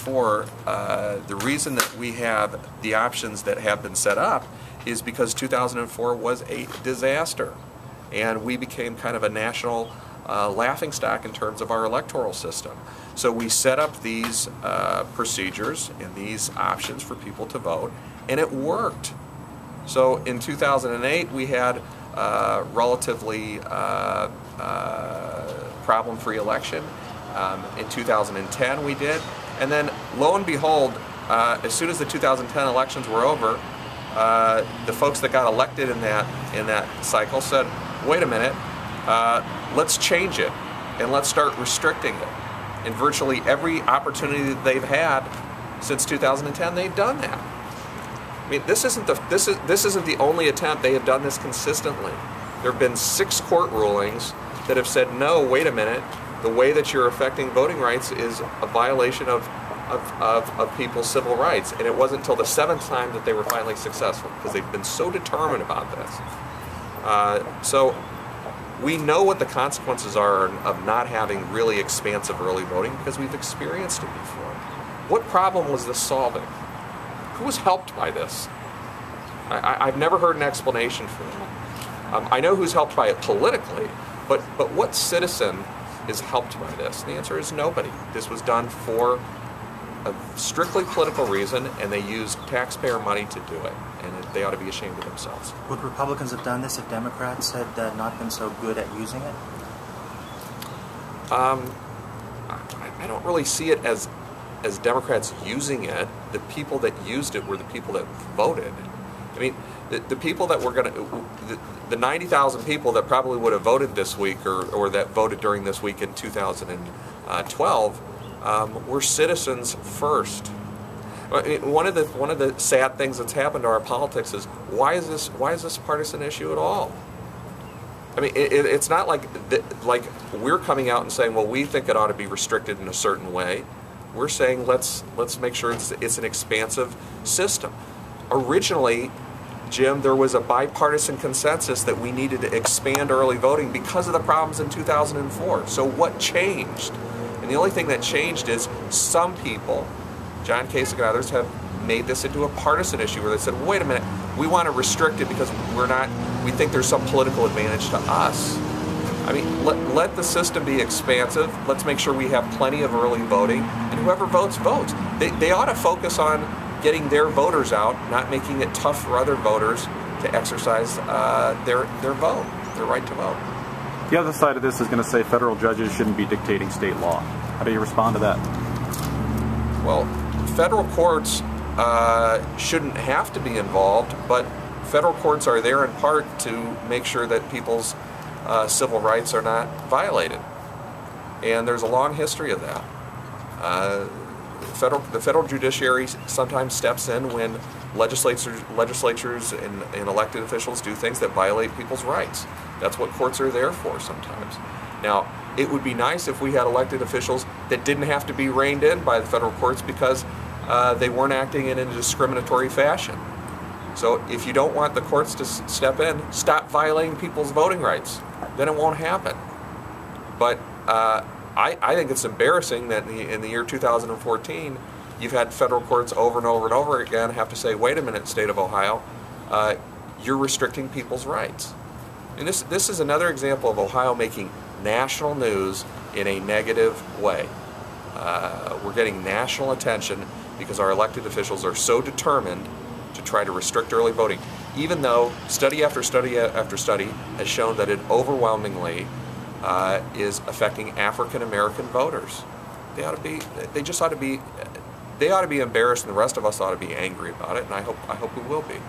2004, the reason that we have the options that have been set up is because 2004 was a disaster, and we became kind of a national laughingstock in terms of our electoral system. So we set up these procedures and these options for people to vote, and it worked. So in 2008 we had relatively problem-free election. In 2010 we did, and then lo and behold, as soon as the 2010 elections were over, the folks that got elected in that cycle said, wait a minute, let's change it and let's start restricting it. And virtually every opportunity that they've had since 2010, they've done that. I mean, this isn't the only attempt. They have done this consistently. There have been 6 court rulings that have said, no, wait a minute, the way that you're affecting voting rights is a violation of people's civil rights. And it wasn't until the 7th time that they were finally successful, because they've been so determined about this. So we know what the consequences are of not having really expansive early voting, because we've experienced it before. What problem was this solving? Who was helped by this? I've never heard an explanation for that. I know who's helped by it politically, but what citizen is helped by this? The answer is nobody. This was done for a strictly political reason, and they used taxpayer money to do it, and they ought to be ashamed of themselves. Would Republicans have done this if Democrats had not been so good at using it? I don't really see it as Democrats using it. The people that used it were the people that voted. I mean, the people that were going to, the 90,000 people that probably would have voted this week or that voted during this week in 2012 were citizens first. I mean, one of the sad things that's happened to our politics is why is this a partisan issue at all? I mean, it's not like we're coming out and saying, well, we think it ought to be restricted in a certain way. We're saying let's make sure it's an expansive system. Originally, Jim, there was a bipartisan consensus that we needed to expand early voting because of the problems in 2004. So what changed? And the only thing that changed is some people, John Kasich and others, have made this into a partisan issue where they said, well, wait a minute, we want to restrict it because we think there's some political advantage to us. I mean, let the system be expansive. Let's make sure we have plenty of early voting, and whoever votes, votes. They ought to focus on getting their voters out, not making it tough for other voters to exercise their vote, their right to vote. The other side of this is going to say federal judges shouldn't be dictating state law. How do you respond to that? Well, federal courts shouldn't have to be involved, but federal courts are there in part to make sure that people's civil rights are not violated. And there's a long history of that. The federal judiciary sometimes steps in when legislatures and elected officials do things that violate people's rights. That's what courts are there for sometimes. Now, it would be nice if we had elected officials that didn't have to be reined in by the federal courts because they weren't acting in a discriminatory fashion. So if you don't want the courts to step in, stop violating people's voting rights. Then it won't happen. But I think it's embarrassing that in the year 2014, you've had federal courts over and over and over again have to say, wait a minute, state of Ohio, you're restricting people's rights. And this is another example of Ohio making national news in a negative way. We're getting national attention because our elected officials are so determined to try to restrict early voting, even though study after study after study has shown that it overwhelmingly is affecting African American voters. They ought to be embarrassed, and the rest of us ought to be angry about it, and I hope we will be.